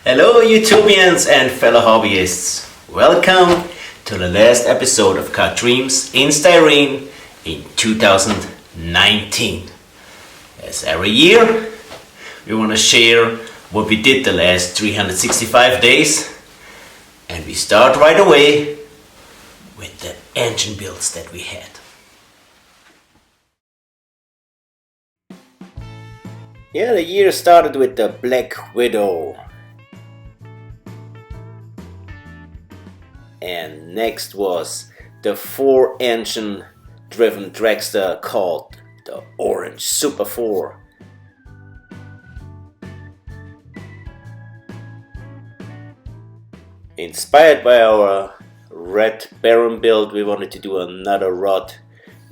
Hello YouTubians and fellow hobbyists. Welcome to the last episode of Car Dreams in Styrene in 2019. As every year, we want to share what we did the last 365 days, and we start right away with the engine builds that we had. Yeah, the year started with the Black Widow. And next was the 4-engine driven dragster called the Orange Super 4. Inspired by our Red Baron build, we wanted to do another rod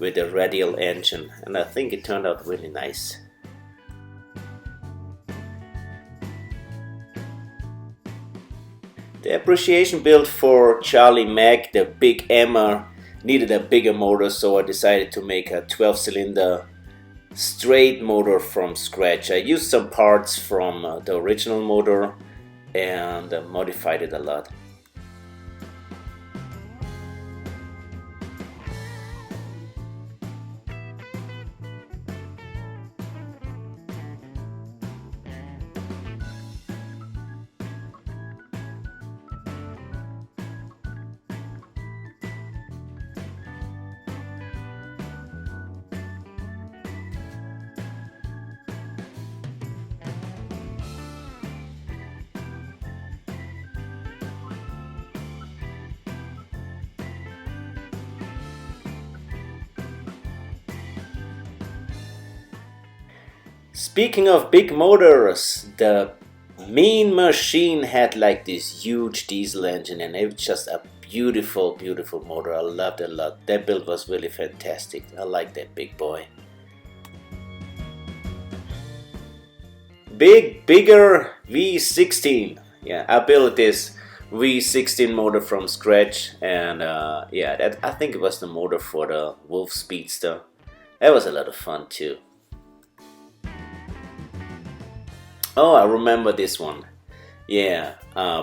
with a radial engine, and I think it turned out really nice. The appreciation build for Charlie Mac, the Big Emma, needed a bigger motor, so I decided to make a 12-cylinder straight motor from scratch. I used some parts from the original motor and modified it a lot. Speaking of big motors, the Mean Machine had like this huge diesel engine, and it was just a beautiful motor. I loved it a lot. That build was really fantastic. I like that big boy. Bigger V16. Yeah, I built this V16 motor from scratch, and I think it was the motor for the Wolf Speedster. That was a lot of fun too. Oh, I remember this one. Yeah,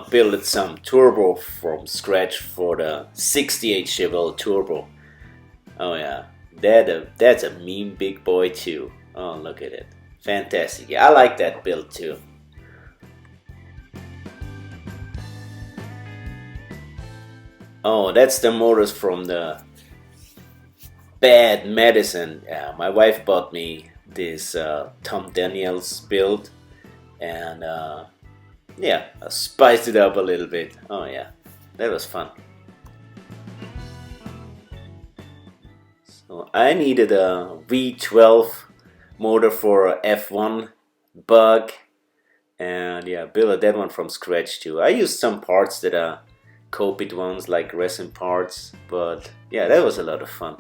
built some turbo from scratch for the 68 Chevelle turbo. Oh yeah, that's a mean big boy too. Oh, look at it. Fantastic. Yeah, I like that build too. Oh, that's the motors from the Bad Medicine. Yeah, my wife bought me this Tom Daniels build. And I spiced it up a little bit. Oh yeah, that was fun. So I needed a V12 motor for a F1 bug, and yeah, built that one from scratch too. I used some parts that are copied ones, like resin parts, but yeah, that was a lot of fun.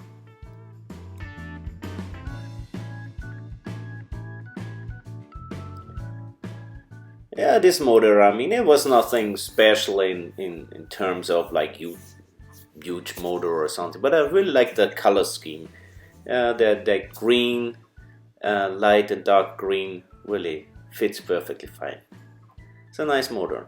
Yeah, this motor, I mean, it was nothing special in terms of like huge motor or something, but I really like the color scheme. That green, light and dark green really fits perfectly fine. It's a nice motor.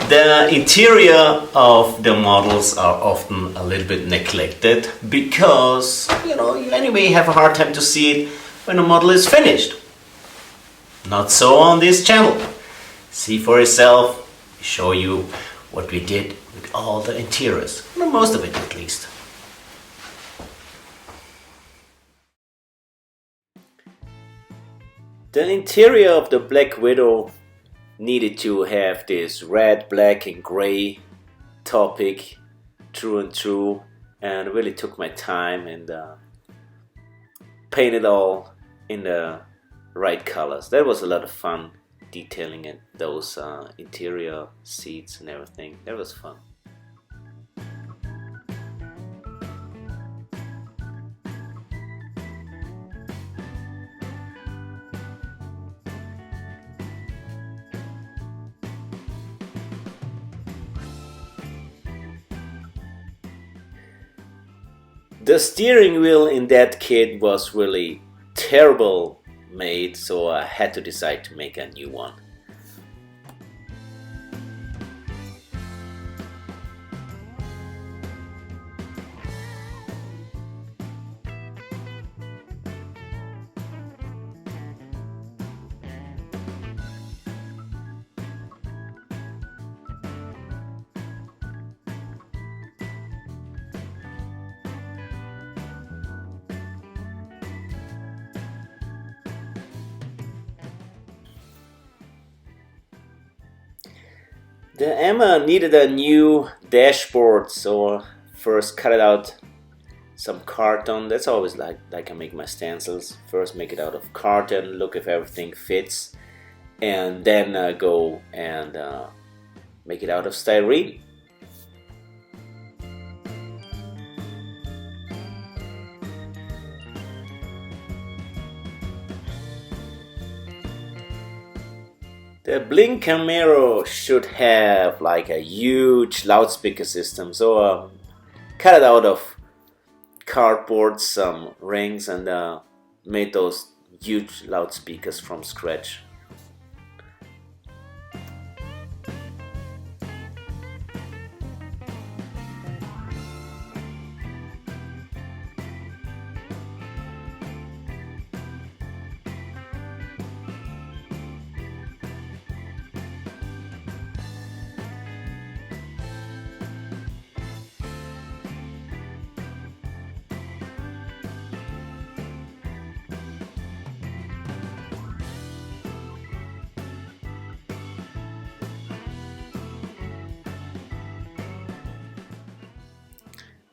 The interior of the models are often a little bit neglected because, you anyway have a hard time to see it when a model is finished. Not so on this channel. See for yourself, show you what we did with all the interiors, or most of it at least. The interior of the Black Widow needed to have this red, black and gray topic through and through, and really took my time and painted all in the right colors. That was a lot of fun, detailing it, those interior seats and everything. That was fun. The steering wheel in that kit was really terrible made, so I had to decide to make a new one. The Emma needed a new dashboard, so first cut it out some carton. That's always like I make my stencils. First make it out of carton, look if everything fits, and then go and make it out of styrene. The Blink Camaro should have like a huge loudspeaker system, so cut it out of cardboard, some rings, and made those huge loudspeakers from scratch.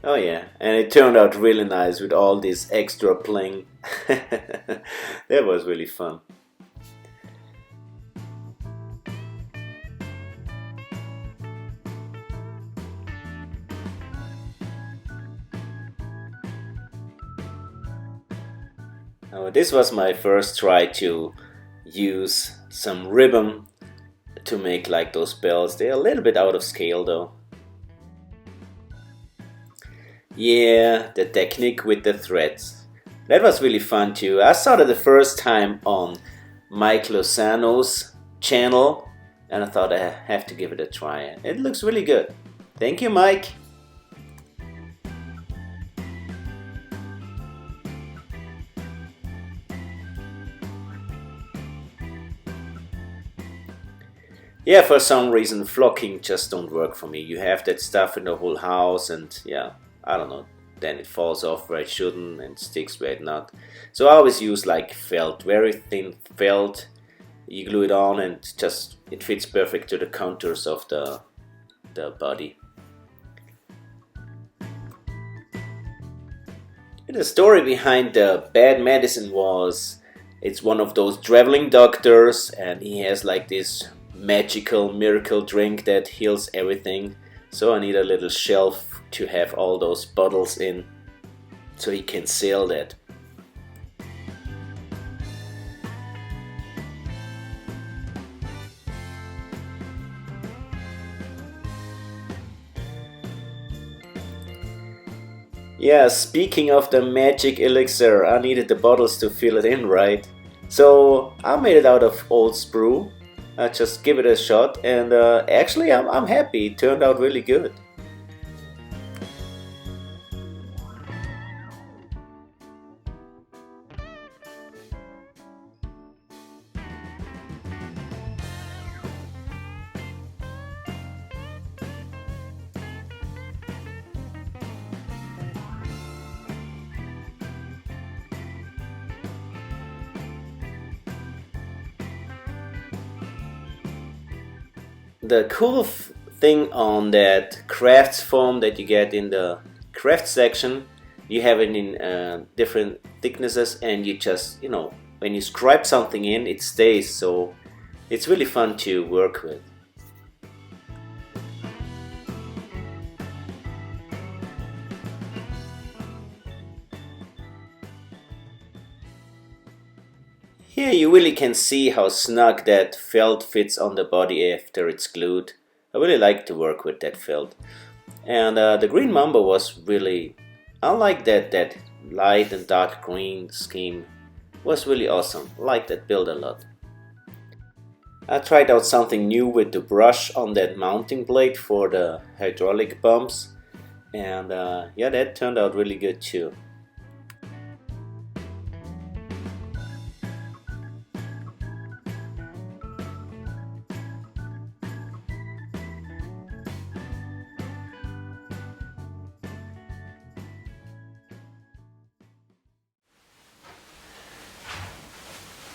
Oh yeah, and it turned out really nice with all this extra bling. That was really fun. This was my first try to use some ribbon to make like those bells. They're a little bit out of scale though. Yeah, the technique with the threads. That was really fun too. I saw that the first time on Mike Lozano's channel and I thought I have to give it a try. It looks really good. Thank you, Mike. Yeah, for some reason flocking just don't work for me. You have that stuff in the whole house and yeah, I don't know, then it falls off where it shouldn't and sticks where it not. So I always use like felt, very thin felt. You glue it on and just it fits perfect to the contours of the body. The story behind the bad medicine was it's one of those traveling doctors and he has like this magical miracle drink that heals everything. So I need a little shelf to have all those bottles in so he can sell that. Yeah, speaking of the magic elixir, I needed the bottles to fill it in, right? So I made it out of old sprue. I just give it a shot and actually I'm happy, it turned out really good. The cool thing on that crafts foam that you get in the craft section, you have it in different thicknesses and you just, when you scribe something in, it stays, so it's really fun to work with. Here you really can see how snug that felt fits on the body after it's glued. I really like to work with that felt. And the green mamba was really I like that light and dark green scheme was really awesome. I like that build a lot. I tried out something new with the brush on that mounting blade for the hydraulic pumps, and yeah, that turned out really good too.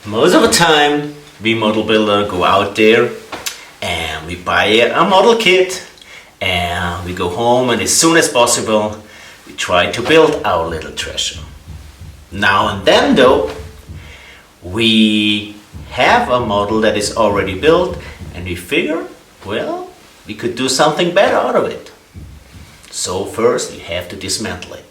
Most of the time, we model builder go out there and we buy a model kit and we go home, and as soon as possible we try to build our little treasure. Now and then though, we have a model that is already built and we figure, well, we could do something better out of it. So first you have to dismantle it.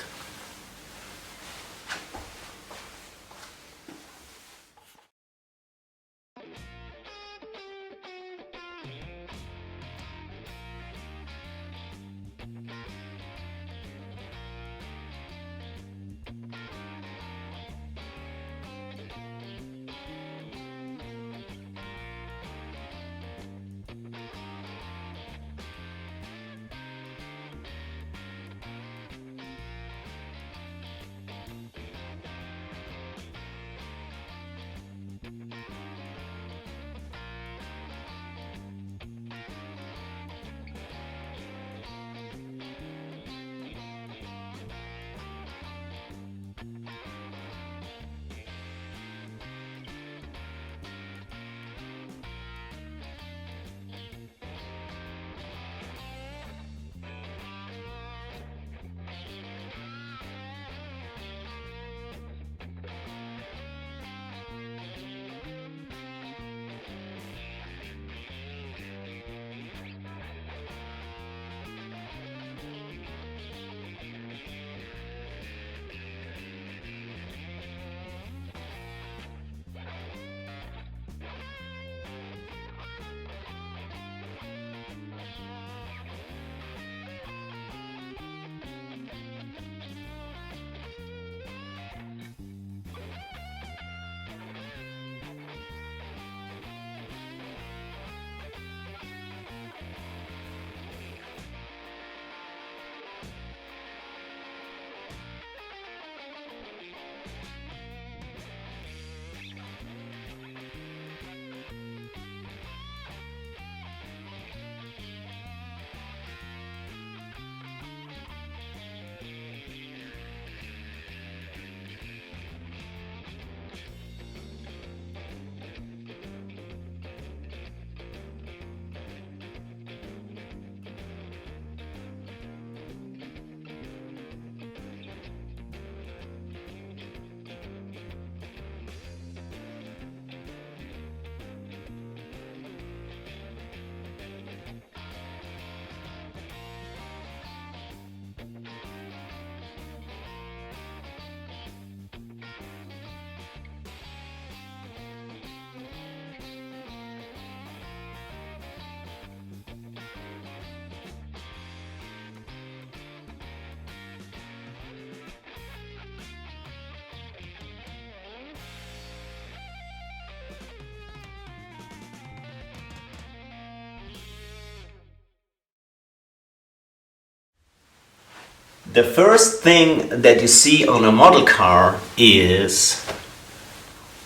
The first thing that you see on a model car is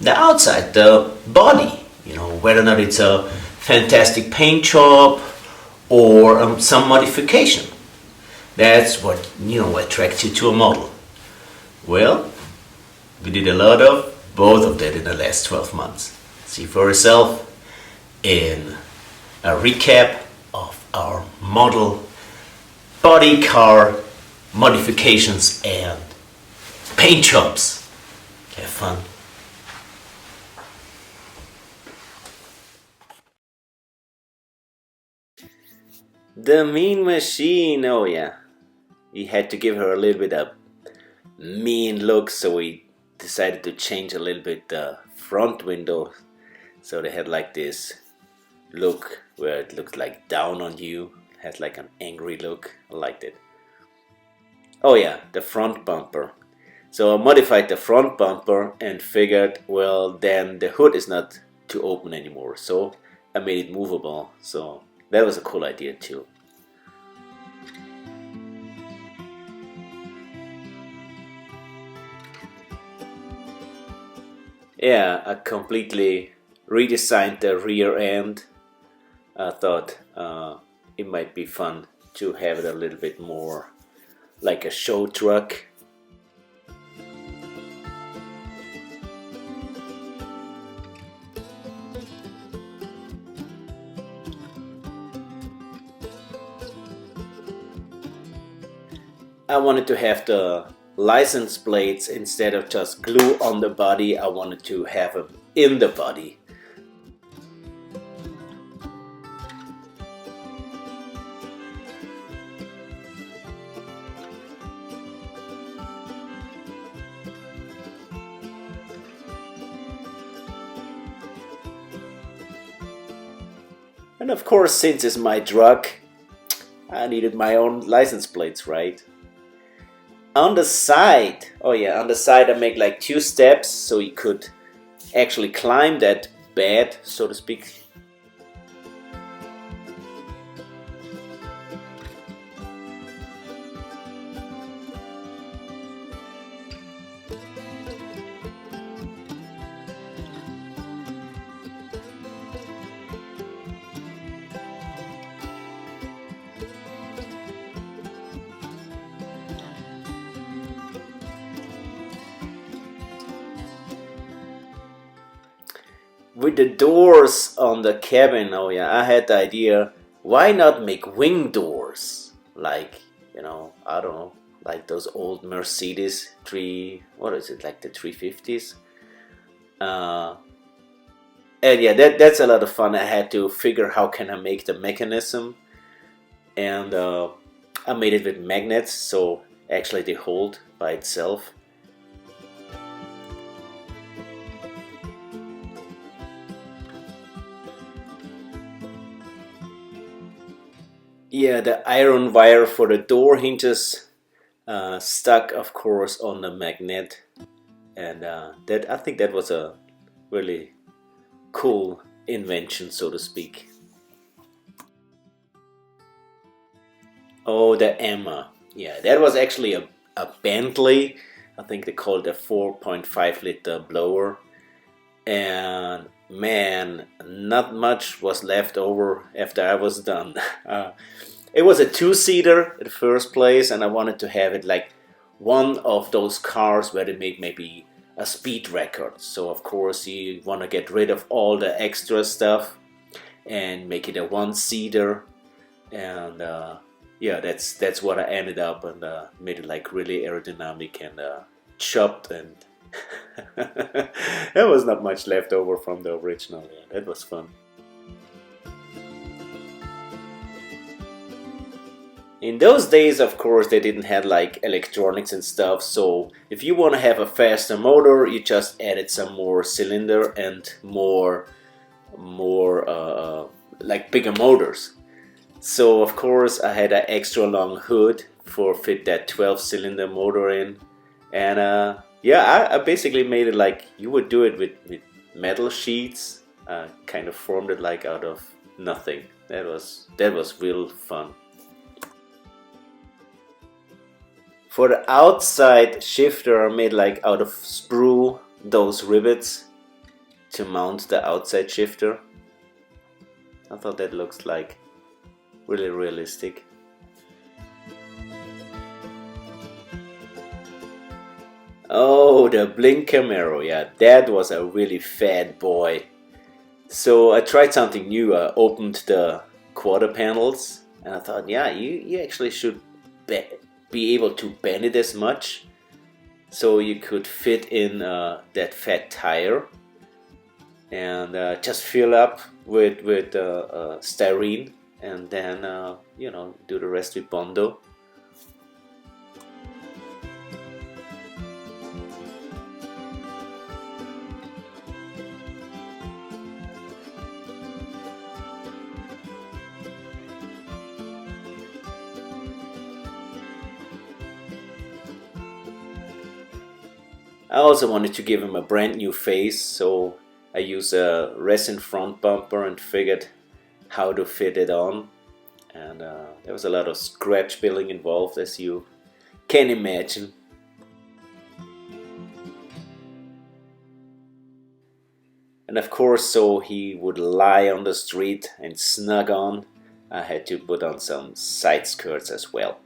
the outside, the body. You know, whether or not it's a fantastic paint job or some modification. That's what, attracts you to a model. Well, we did a lot of both of that in the last 12 months. See for yourself in a recap of our model body car modifications and paint jobs. Have fun. The Mean Machine, oh yeah. We had to give her a little bit of mean look, so we decided to change a little bit the front window, so they had like this look where it looked like down on you, had like an angry look. I liked it. Oh yeah, the front bumper. So I modified the front bumper and figured, well, then the hood is not to open anymore. So I made it movable. So that was a cool idea too. Yeah, I completely redesigned the rear end. I thought it might be fun to have it a little bit more like a show truck. I wanted to have the license plates instead of just glue on the body. I wanted to have them in the body. And of course, since it's my truck, I needed my own license plates, right? On the side, oh yeah, on the side I make like 2 steps so you could actually climb that bed, so to speak. With the doors on the cabin, oh yeah, I had the idea, why not make wing doors? Like, I don't know, like those old Mercedes what is it, like the 350s? Uh, and yeah, that's a lot of fun. I had to figure how can I make the mechanism, and I made it with magnets, so actually they hold by itself. Yeah, the iron wire for the door hinges stuck, of course, on the magnet, and that I think that was a really cool invention, so to speak. Oh, the Emma. Yeah, that was actually a Bentley. I think they called it a 4.5 liter blower. And man, not much was left over after I was done. It was a two-seater in the first place, and I wanted to have it like one of those cars where they make maybe a speed record. So of course you want to get rid of all the extra stuff and make it a one-seater. And yeah, that's what I ended up, and made it like really aerodynamic and chopped, and there was not much left over from the original. Yeah, that was fun. In those days, of course, they didn't have like electronics and stuff, so if you want to have a faster motor, you just added some more cylinder and more like bigger motors. So of course I had an extra long hood for fit that 12-cylinder motor in, and yeah, I basically made it like you would do it with metal sheets. Kind of formed it like out of nothing. That was real fun. For the outside shifter, I made like out of sprue those rivets to mount the outside shifter. I thought that looks like really realistic. Oh, the Blink Camaro, yeah, that was a really fat boy. So I tried something new. I opened the quarter panels, and I thought, yeah, you actually should be able to bend it as much, so you could fit in that fat tire, and just fill up with styrene, and then do the rest with Bondo. I also wanted to give him a brand new face, so I used a resin front bumper and figured how to fit it on. And there was a lot of scratch building involved, as you can imagine. And of course, so he would lie on the street and snug on, I had to put on some side skirts as well.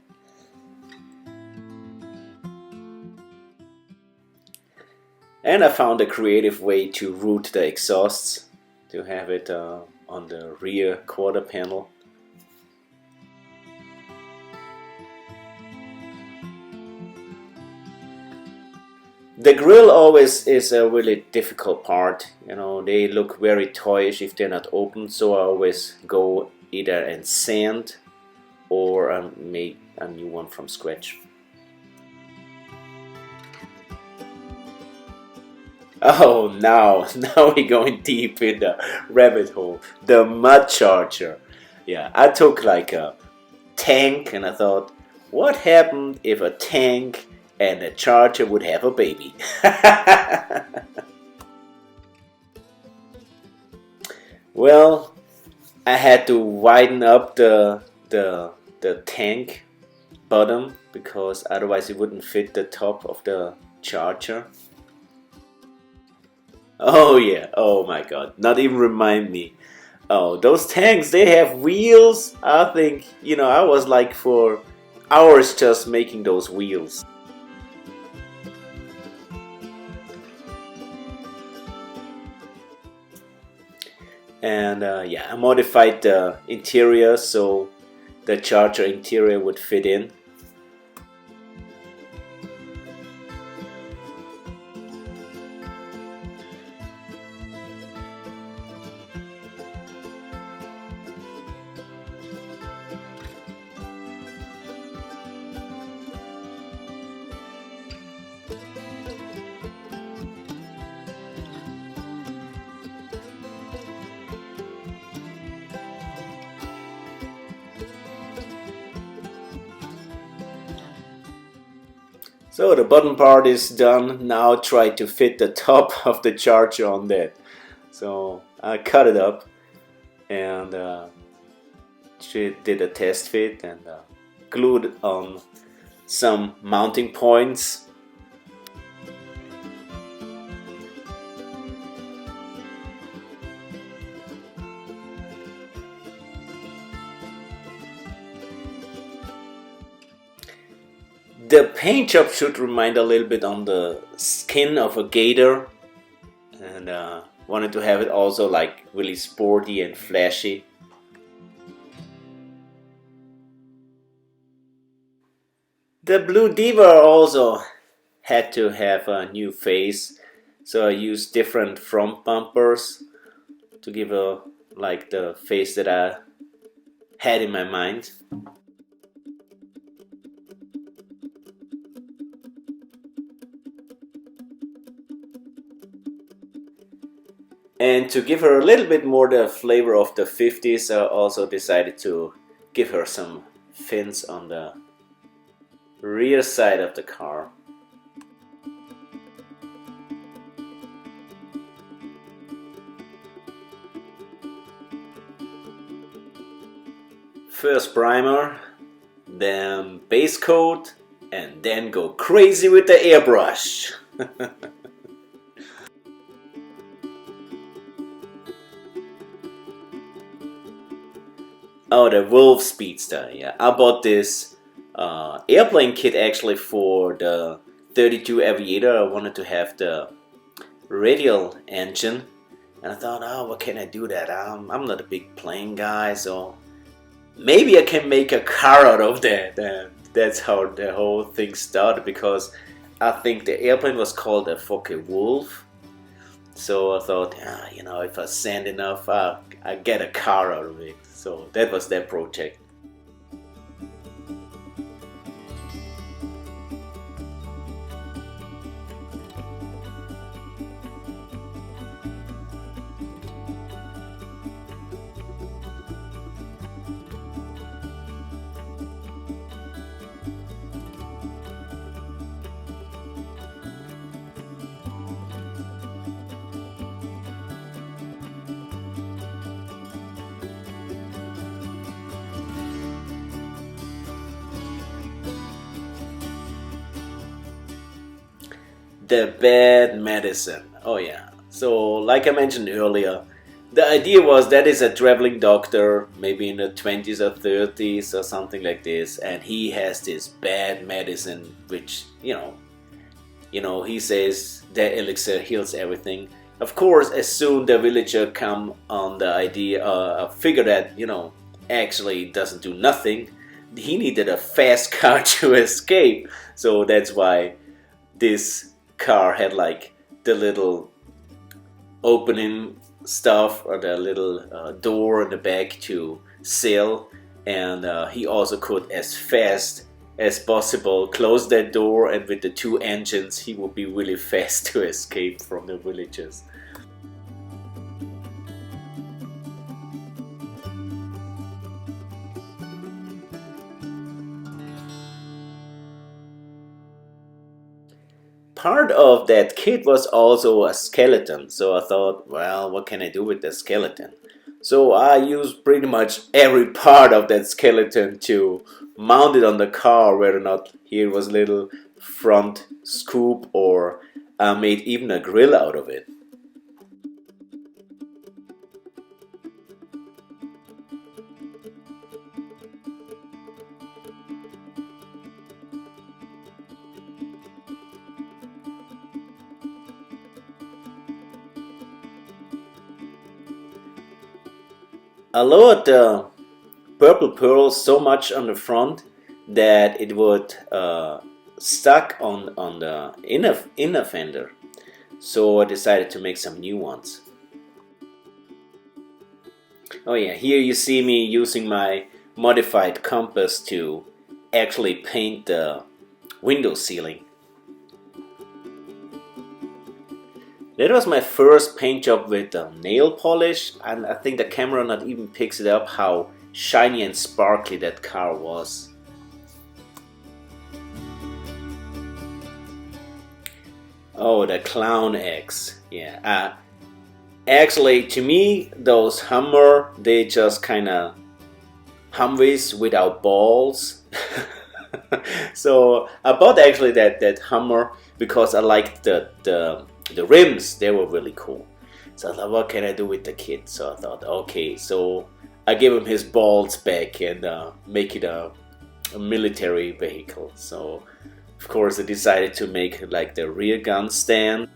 And I found a creative way to route the exhausts, to have it on the rear quarter panel. The grill always is a really difficult part. You know, they look very toyish if they're not open, so I always go either in sand or make a new one from scratch. Oh, now we're going deep in the rabbit hole. The mud charger. Yeah, I took like a tank and I thought, what happened if a tank and a charger would have a baby? Well, I had to widen up the tank bottom because otherwise it wouldn't fit the top of the charger. Oh yeah, oh my god, not even remind me. Oh, those tanks, they have wheels. I think, I was like for hours just making those wheels. And yeah, I modified the interior so the charger interior would fit in. So the bottom part is done. Now try to fit the top of the charger on that. So I cut it up and did a test fit and glued on some mounting points. The paint job should remind a little bit on the skin of a gator, and wanted to have it also like really sporty and flashy. The Blue Diva also had to have a new face, so I used different front bumpers to give like the face that I had in my mind. And to give her a little bit more the flavor of the 50s, I also decided to give her some fins on the rear side of the car. First primer, then base coat, and then go crazy with the airbrush. Oh, the Wolf Speedster, yeah. I bought this airplane kit actually for the 32 Aviator. I wanted to have the radial engine. And I thought, oh, what can I do that? I'm not a big plane guy, so maybe I can make a car out of that. And that's how the whole thing started, because I think the airplane was called a Focke-Wulf. So I thought, if I sand enough, I get a car out of it. So that was that project. The bad medicine. Oh yeah. So like I mentioned earlier, the idea was that is a traveling doctor, maybe in the 20s or 30s or something like this, and he has this bad medicine which, he says that elixir heals everything. Of course, as soon the villager come on the idea, figure that, actually doesn't do nothing, he needed a fast car to escape. So that's why this car had like the little opening stuff or the little door in the back to sail, and he also could as fast as possible close that door, and with the two engines he would be really fast to escape from the villagers. Part of that kit was also a skeleton, so I thought, well, what can I do with the skeleton? So I used pretty much every part of that skeleton to mount it on the car, whether or not here was a little front scoop, or I made even a grill out of it. I lowered the purple pearl so much on the front that it would stuck on the inner fender. So I decided to make some new ones. Oh yeah, here you see me using my modified compass to actually paint the window ceiling. That was my first paint job with nail polish, and I think the camera not even picks it up how shiny and sparkly that car was. Oh, the Clown X. Yeah. Actually, to me, those Hummer, they just kind of Humvees without balls. So I bought actually that Hummer because I liked the rims. They were really cool. So I thought, what can I do with the kid? So I thought, okay, so I gave him his balls back and make it a military vehicle. So of course I decided to make like the rear gun stand.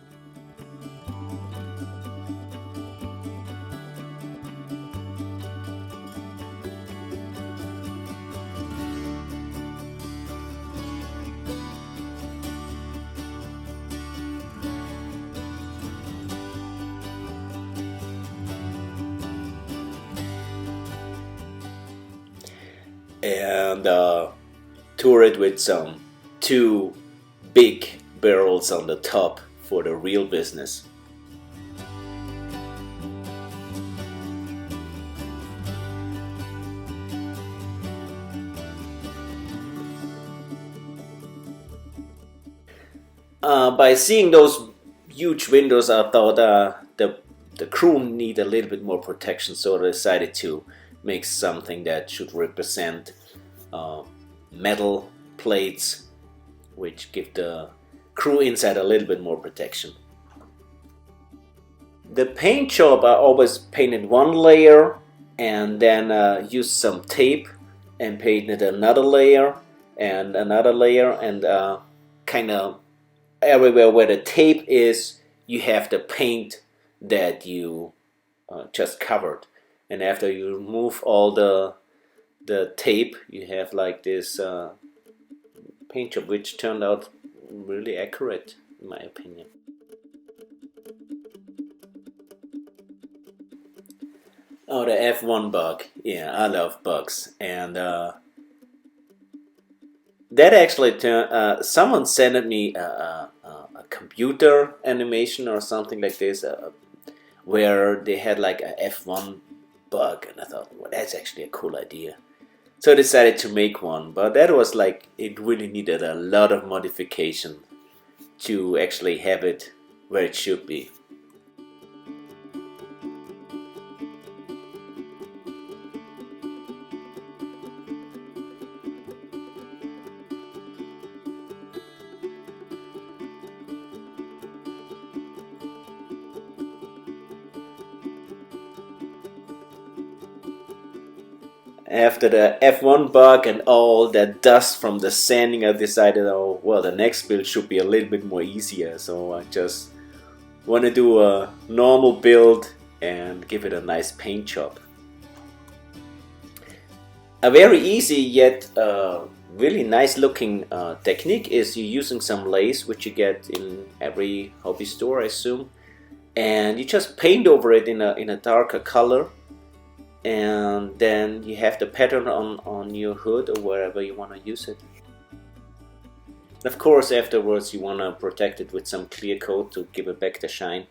And tour it with some two big barrels on the top for the real business. By seeing those huge windows, I thought the crew need a little bit more protection, so I decided to make something that should represent metal plates, which give the crew inside a little bit more protection. The paint job, I always painted one layer and then used some tape and painted another layer and another layer, and kind of everywhere where the tape is, you have the paint that you just covered. And after you remove all the tape, you have like this paint job, which turned out really accurate in my opinion. Oh, the F1 bug. Yeah, I love bugs. And that actually turned, someone sent me a computer animation or something like this, where they had like a F1 bug, and I thought, well, that's actually a cool idea. So I decided to make one, but that was like, it really needed a lot of modification to actually have it where it should be. After the F1 bug and all that dust from the sanding, I decided, oh well, the next build should be a little bit more easier. So I just want to do a normal build and give it a nice paint job. A very easy yet really nice looking technique is you using some lace, which you get in every hobby store, I assume, and you just paint over it in a darker color, and then you have the pattern on your hood or wherever you want to use it. Of course, afterwards you want to protect it with some clear coat to give it back the shine.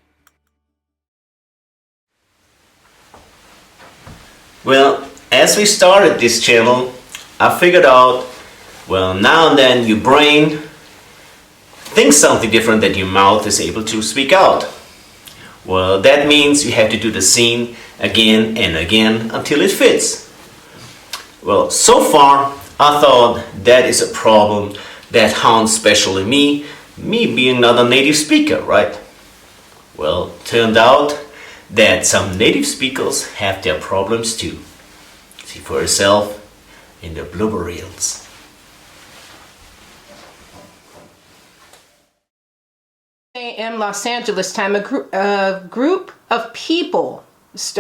Well, as we started this channel, I figured out, well, now and then your brain thinks something different that your mouth is able to speak out. Well, that means you have to do the scene again and again until it fits. Well, so far I thought that is a problem that haunts especially me being not a native speaker, right? Well, turned out that some native speakers have their problems too. See for yourself in the blooper reels. In Los Angeles time, a group of people this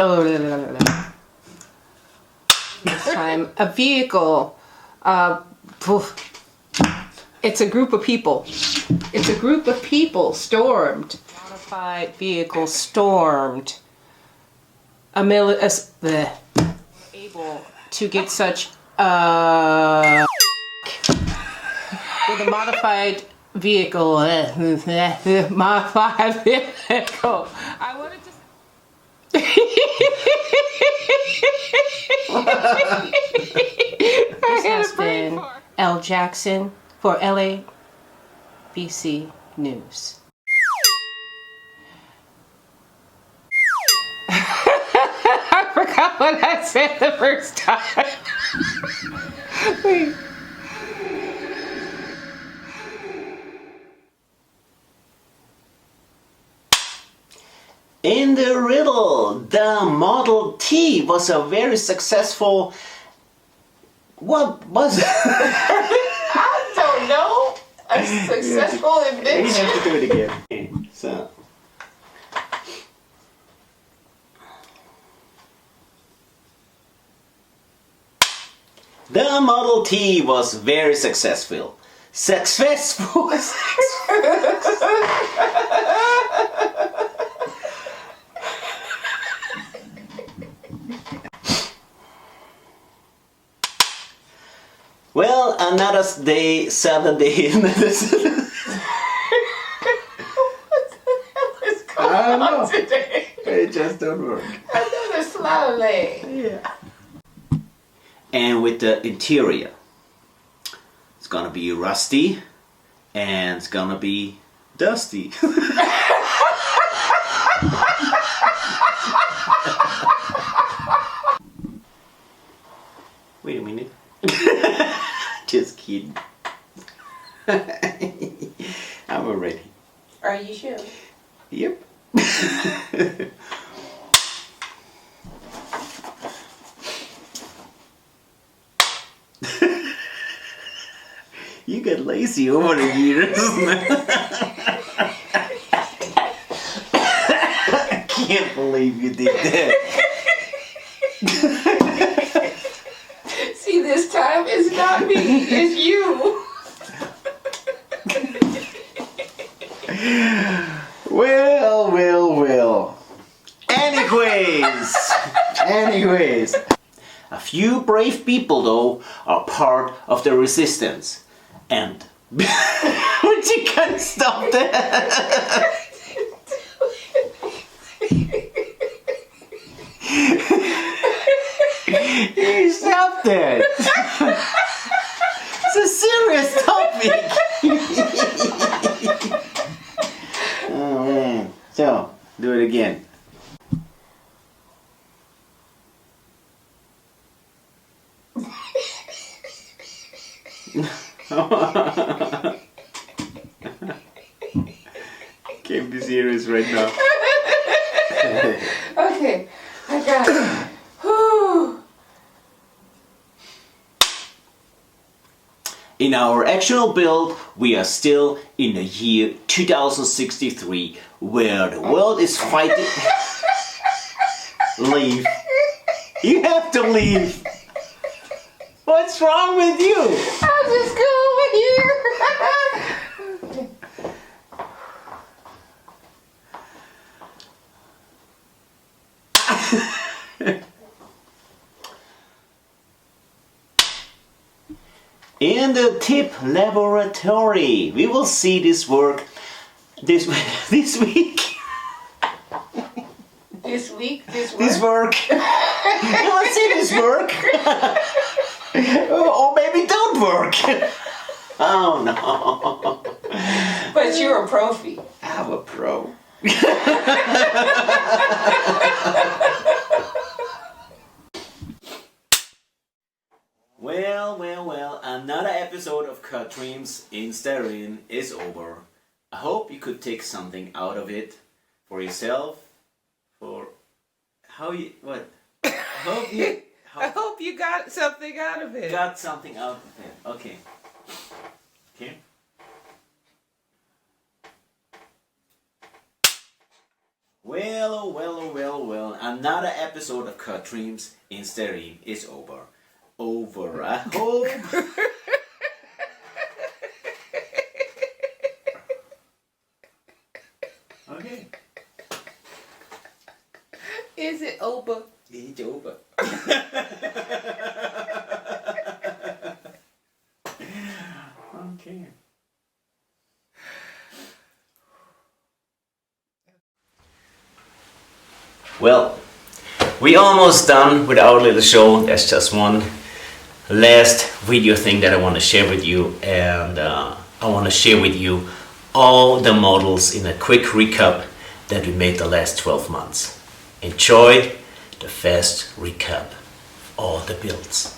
time a vehicle it's a group of people stormed modified vehicle stormed able to get such with a modified vehicle. Modified vehicle. I wanted to. This has been L. Jackson for LABC News. I forgot what I said the first time. Wait. In the riddle, the Model T was a very successful... What was it? I don't know. A successful invention. You have to do it again. Okay, so... The Model T was very successful. Successful? Well, another day, Saturday. What the hell is going on today? It just don't work. Another slowly. Yeah. And with the interior, it's gonna be rusty and it's gonna be dusty. Wait a minute. Just kidding. I'm ready. Are you sure? Yep. You get lazy over the years. I can't believe you did that. See, this time it's not me, it's you. Well. Anyways. A few brave people, though, are part of the resistance. And... but you can't stop that! You stop that! It's a serious topic! Oh man. So, do it again. Can't be serious right now. Okay, I got it. Whew. In our actual build, we are still in the year 2063, where the world is fighting. Leave. You have to leave. What's wrong with you? I'll just go over here. In the tip laboratory, we will see this work this week. This week, This work. You will see this work. Or maybe don't work. Oh no. But you're a profi. I'm a pro. Well, another episode of Cut Dreams in Stereo is over. I hope you could take something out of it for yourself, for how you, what? I hope you got something out of it. Got something out of it. Okay. Okay. Well, another episode of Cut Dreams in Stereo is over. Over, I hope. Okay. Is it over? It's over. Okay. Well, we almost done with our little show. There's just one last video thing that I want to share with you, and I want to share with you all the models in a quick recap that we made the last 12 months. Enjoy the fast recap of all the builds.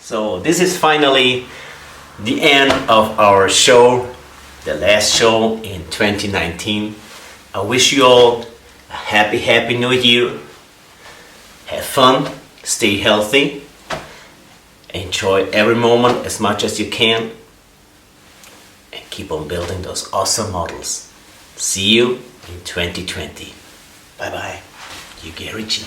So this is finally the end of our show, the last show in 2019. I wish you all a happy new year. Have fun, stay healthy, enjoy every moment as much as you can, and keep on building those awesome models. See you in 2020. Bye bye. You Gary G.